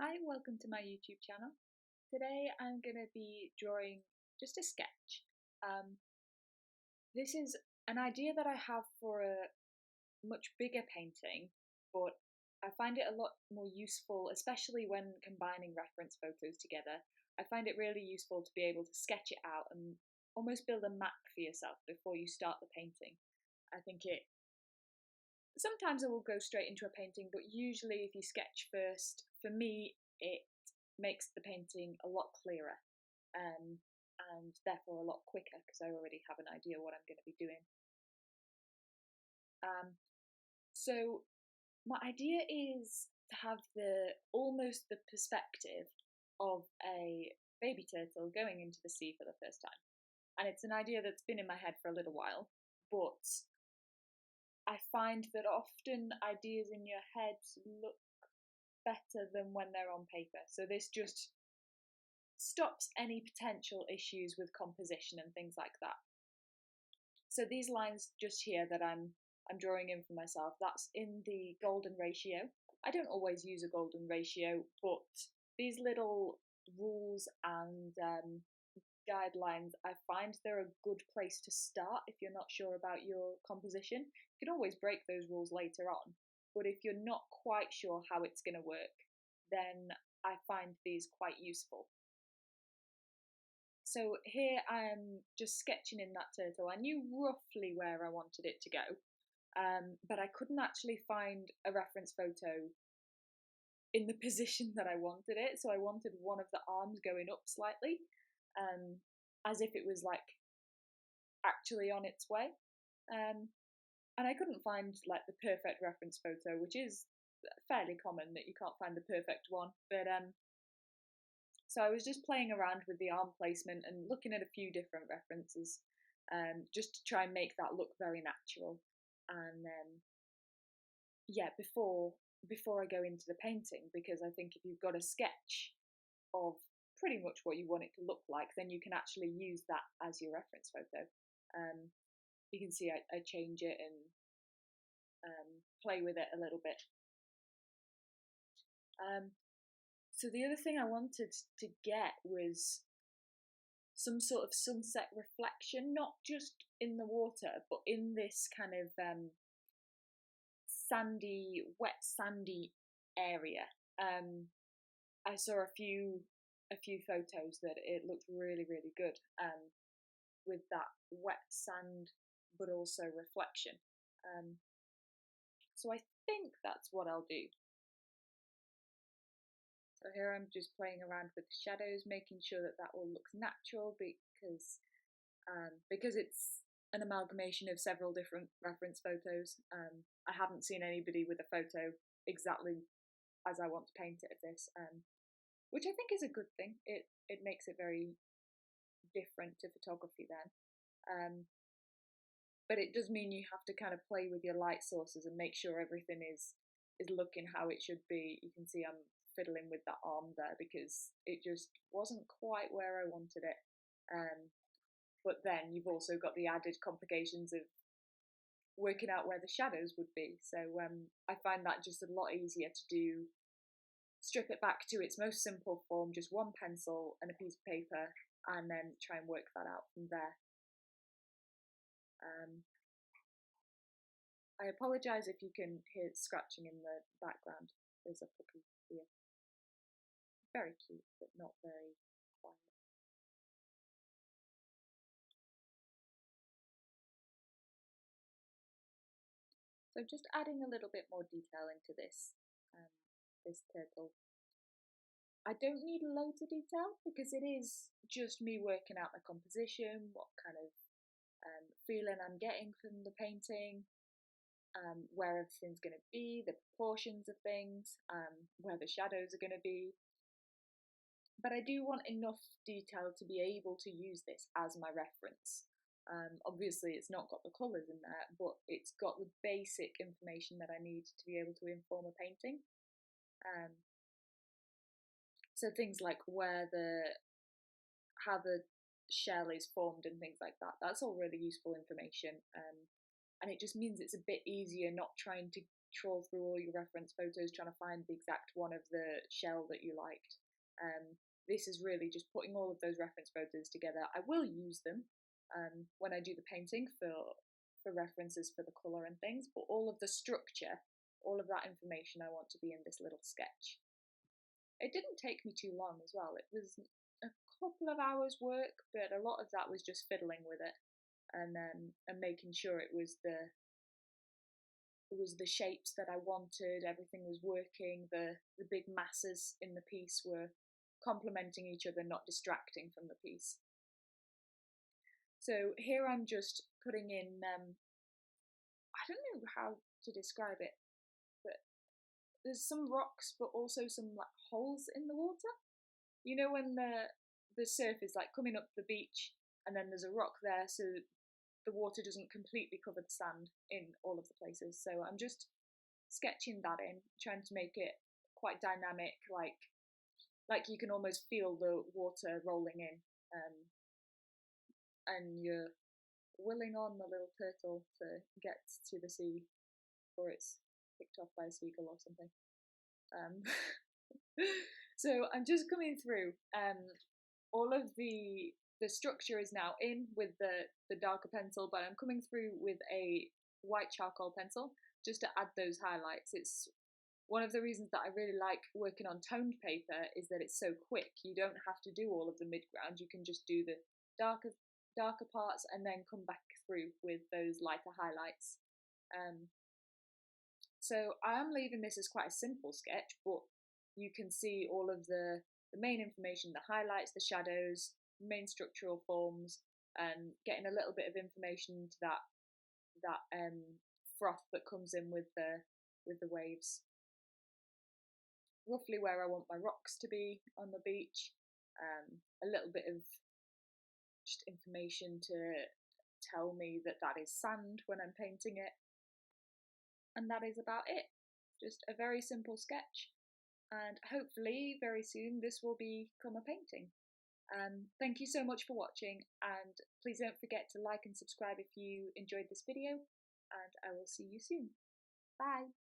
Hi, welcome to my YouTube channel. Today I'm going to be drawing just a sketch. This is an idea that I have for a much bigger painting, but I find it a lot more useful, especially when combining reference photos together. I find it really useful to be able to sketch it out and almost build a map for yourself before you start the painting. I think sometimes I will go straight into a painting, but usually if you sketch first, for me, it makes the painting a lot clearer and therefore a lot quicker because I already have an idea what I'm going to be doing. So my idea is to have almost the perspective of a baby turtle going into the sea for the first time. And it's an idea that's been in my head for a little while, but I find that often ideas in your head look better than when they're on paper. So this just stops any potential issues with composition and things like that. So these lines just here that I'm drawing in for myself, that's in the golden ratio. I don't always use a golden ratio, but these little rules and guidelines, I find they're a good place to start if you're not sure about your composition. You can always break those rules later on, but if you're not quite sure how it's going to work, then I find these quite useful. So here I'm just sketching in that turtle. I knew roughly where I wanted it to go, but I couldn't actually find a reference photo in the position that I wanted it. So I wanted one of the arms going up slightly, as if it was like actually on its way. And I couldn't find like the perfect reference photo, which is fairly common that you can't find the perfect one. But so I was just playing around with the arm placement and looking at a few different references, just to try and make that look very natural. And yeah, before I go into the painting, because I think if you've got a sketch of pretty much what you want it to look like, then you can actually use that as your reference photo. You can see I change it and play with it a little bit. So the other thing I wanted to get was some sort of sunset reflection, not just in the water, but in this kind of wet sandy area. I saw a few photos that it looked really, really good with that wet sand, but also reflection. So I think that's what I'll do. So here I'm just playing around with the shadows, making sure that all looks natural, because it's an amalgamation of several different reference photos. I haven't seen anybody with a photo exactly as I want to paint it of this, which I think is a good thing. It makes it very different to photography then. But it does mean you have to kind of play with your light sources and make sure everything is looking how it should be. You can see I'm fiddling with that arm there because it just wasn't quite where I wanted it. But then you've also got the added complications of working out where the shadows would be. So I find that just a lot easier to do. Strip it back to its most simple form, just one pencil and a piece of paper, and then try and work that out from there. I apologise if you can hear scratching in the background. There's a puppy here. Very cute, but not very quiet. So just adding a little bit more detail into this turtle. I don't need loads of detail because it is just me working out the composition, what kind of feeling I'm getting from the painting, where everything's going to be, the proportions of things, where the shadows are going to be. But I do want enough detail to be able to use this as my reference. Obviously it's not got the colours in there, but it's got the basic information that I need to be able to inform a painting. So things like how the shell is formed and things like that, that's all really useful information. And it just means it's a bit easier not trying to trawl through all your reference photos trying to find the exact one of the shell that you liked. This is really just putting all of those reference photos together. I will use them when I do the painting for references for the colour and things, but all of the structure, all of that information I want to be in this little sketch. It didn't take me too long as well. It was a couple of hours work, but a lot of that was just fiddling with it and making sure it was the shapes that I wanted, everything was working, the big masses in the piece were complementing each other, not distracting from the piece. So here I'm just putting in, I don't know how to describe it, but there's some rocks but also some like holes in the water. You know when the surf is like coming up the beach and then there's a rock there so the water doesn't completely cover the sand in all of the places. So I'm just sketching that in, trying to make it quite dynamic, like you can almost feel the water rolling in, and you're willing on the little turtle to get to the sea before it's picked off by a seagull or something. So I'm just coming through. All of the structure is now in with the darker pencil, but I'm coming through with a white charcoal pencil just to add those highlights. It's one of the reasons that I really like working on toned paper is that it's so quick. You don't have to do all of the midground. You can just do the darker parts and then come back through with those lighter highlights. So I am leaving this as quite a simple sketch, but you can see all of the main information, the highlights, the shadows, main structural forms, and getting a little bit of information to that froth that comes in with the waves. Roughly where I want my rocks to be on the beach, a little bit of just information to tell me that is sand when I'm painting it, and that is about it. Just a very simple sketch, and hopefully very soon this will become a painting. Thank you so much for watching, and please don't forget to like and subscribe if you enjoyed this video, and I will see you soon. Bye!